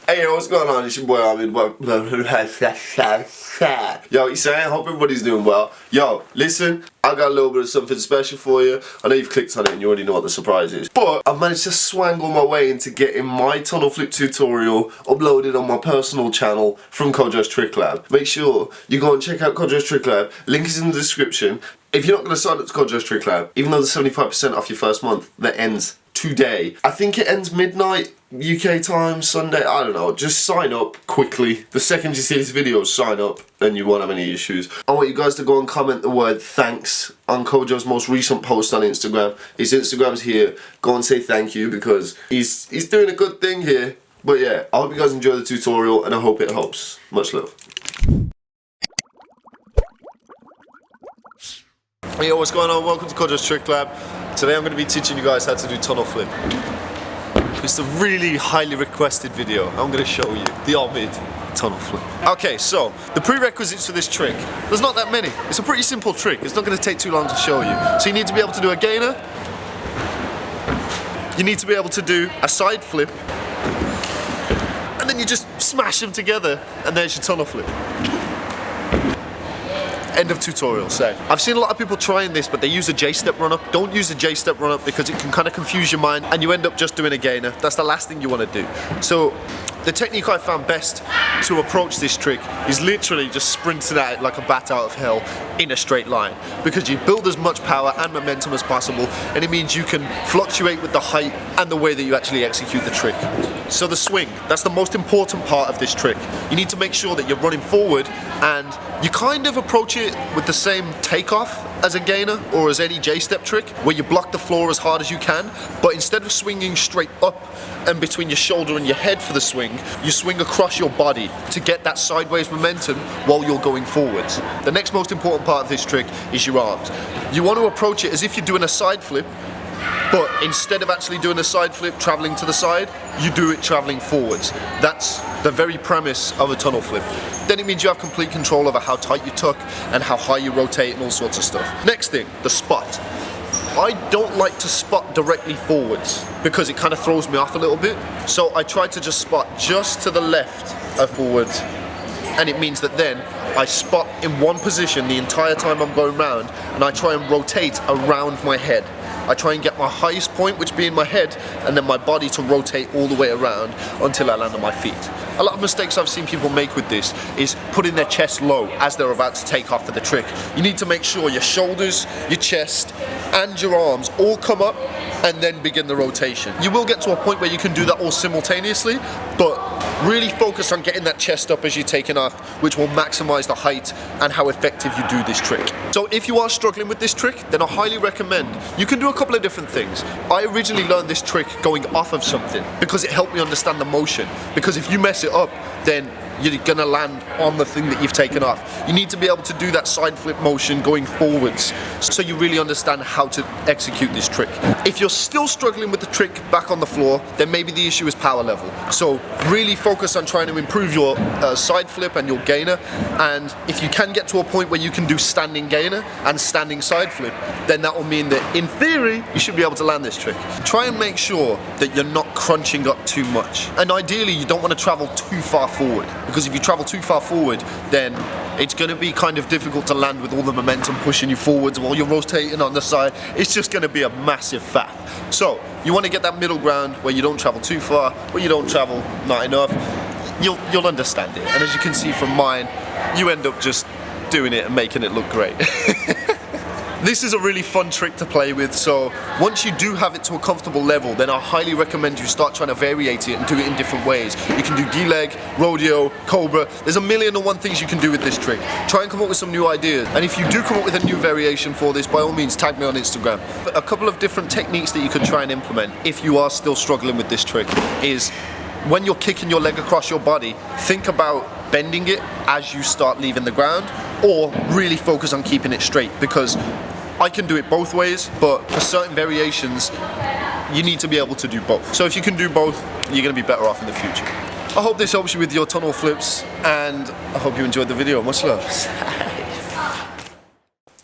Hey yo, what's going on? It's your boy Ahmed. Yo, you saying? Hope everybody's doing well. Yo, listen, I got a little bit of something special for you. I know you've clicked on it and you already know what the surprise is. But I've managed to swangle my way into getting my tunnel flip tutorial uploaded on my personal channel from Kojo's Trick Lab. Make sure you go and check out Kojo's Trick Lab. Link is in the description. If you're not going to sign up to Kojo's Trick Lab, even though there's 75% off your first month, that ends today. I think it ends midnight UK time, Sunday, I don't know. Just sign up quickly. The second you see this video, sign up and you won't have any issues. I want you guys to go and comment the word thanks on Kojo's most recent post on Instagram. His Instagram's here. Go and say thank you because he's doing a good thing here. But yeah, I hope you guys enjoy the tutorial and I hope it helps. Much love. Hey yo, what's going on? Welcome to Kojo's Trick Lab. Today I'm going to be teaching you guys how to do tunnel flip. It's a really highly requested video. I'm going to show you the Ahmed tunnel flip. Okay, so the prerequisites for this trick, there's not that many. It's a pretty simple trick. It's not going to take too long to show you. So you need to be able to do a gainer. You need to be able to do a side flip. And then you just smash them together and there's your tunnel flip. End of tutorial. So I've seen a lot of people trying this, but they use a J-step run-up. Don't use a J-step run-up because it can kind of confuse your mind and you end up just doing a gainer. That's the last thing you want to do. So the technique I found best to approach this trick is literally just sprinting at it like a bat out of hell in a straight line, because you build as much power and momentum as possible, and it means you can fluctuate with the height and the way that you actually execute the trick. So the swing, that's the most important part of this trick. You need to make sure that you're running forward and you kind of approach it with the same takeoff as a gainer or as any J-step trick, where you block the floor as hard as you can, but instead of swinging straight up and between your shoulder and your head for the swing, you swing across your body to get that sideways momentum while you're going forwards. The next most important part of this trick is your arms. You want to approach it as if you're doing a side flip, but instead of actually doing a side flip traveling to the side, you do it traveling forwards. That's the very premise of a tunnel flip. Then it means you have complete control over how tight you tuck and how high you rotate and all sorts of stuff. Next thing, the spot. I don't like to spot directly forwards because it kind of throws me off a little bit. So I try to just spot just to the left of forwards. And it means that then I spot in one position the entire time I'm going round, and I try and rotate around my head. I try and get my highest point, which being my head, and then my body to rotate all the way around until I land on my feet. A lot of mistakes I've seen people make with this is putting their chest low as they're about to take off for the trick. You need to make sure your shoulders, your chest, and your arms all come up and then begin the rotation. You will get to a point where you can do that all simultaneously, but really focus on getting that chest up as you're taking off, which will maximize the height and how effective you do this trick. So if you are struggling with this trick, then I highly recommend you can do a couple of different things. I originally learned this trick going off of something because it helped me understand the motion. Because if you mess it up, then you're gonna land on the thing that you've taken off. You need to be able to do that side flip motion going forwards so you really understand how to execute this trick. If you're still struggling with the trick back on the floor, then maybe the issue is power level. So really focus on trying to improve your side flip and your gainer, and if you can get to a point where you can do standing gainer and standing side flip, then that will mean that in theory you should be able to land this trick. Try and make sure that you're not crunching up too much, and ideally you don't want to travel too far forward, because if you travel too far forward, then it's going to be kind of difficult to land with all the momentum pushing you forwards while you're rotating on the side. It's just going to be a massive faff. So you want to get that middle ground where you don't travel too far, but you don't travel not enough. You'll understand it, and as you can see from mine, you end up just doing it and making it look great. This is a really fun trick to play with, so once you do have it to a comfortable level, then I highly recommend you start trying to variate it and do it in different ways. You can do D-leg, rodeo, cobra. There's a million and one things you can do with this trick. Try and come up with some new ideas, and if you do come up with a new variation for this, by all means tag me on Instagram. But a couple of different techniques that you could try and implement if you are still struggling with this trick is, when you're kicking your leg across your body, think about bending it as you start leaving the ground, or really focus on keeping it straight, because I can do it both ways, but for certain variations you need to be able to do both. So if you can do both, you're going to be better off in the future. I hope this helps you with your tunnel flips, and I hope you enjoyed the video. Much love.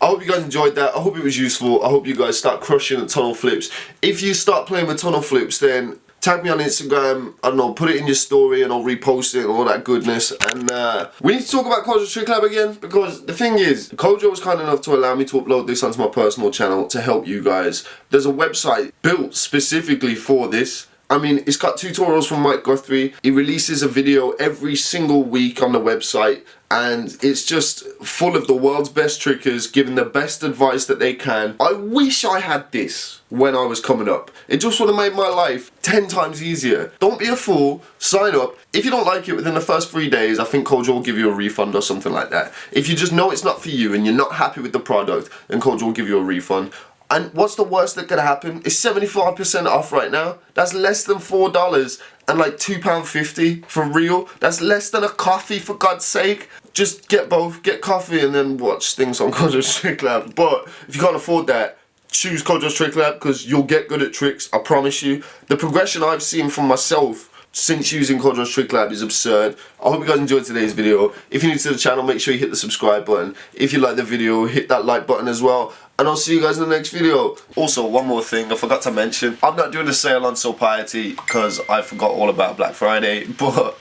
I hope you guys enjoyed that. I hope it was useful. I hope you guys start crushing the tunnel flips. If you start playing with tunnel flips, then tag me on Instagram, I don't know, put it in your story and I'll repost it and all that goodness. And we need to talk about Kojo's Trick Lab again, because the thing is, Kojo was kind enough to allow me to upload this onto my personal channel to help you guys. There's a website built specifically for this. I mean, it's got tutorials from Mike Guthrie. He releases a video every single week on the website, and it's just full of the world's best trickers giving the best advice that they can. I wish I had this when I was coming up. It just would have made my life 10 times easier. Don't be a fool, sign up. If you don't like it within the first 3 days, I think Kojo will give you a refund or something like that. If you just know it's not for you and you're not happy with the product, then Kojo will give you a refund. And what's the worst that could happen? It's 75% off right now. That's less than $4 and like £2.50 for real. That's less than a coffee, for God's sake. Just get both, get coffee and then watch things on Kojo's Trick Lab. But if you can't afford that, choose Kojo's Trick Lab, because you'll get good at tricks, I promise you. The progression I've seen from myself since using Kojo's Trick Lab is absurd. I hope you guys enjoyed today's video. If you're new to the channel, make sure you hit the subscribe button. If you like the video, hit that like button as well. And I'll see you guys in the next video. Also, one more thing I forgot to mention. I'm not doing a sale on Soul Piety because I forgot all about Black Friday. But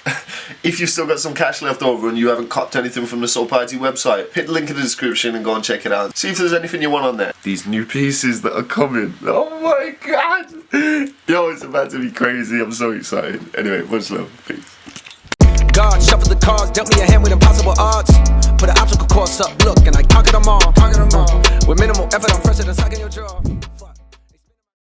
if you've still got some cash left over and you haven't copped anything from the Soul Piety website, hit the link in the description and go and check it out. See if there's anything you want on there. These new pieces that are coming. Oh my God. Yo, it's about to be crazy. I'm so excited. Anyway, much love. Peace. God shuffled the cards, dealt me a hand with impossible odds. Put an obstacle course up, look, and I conquered them all. With minimal effort, I'm fresher than sucking your jaw.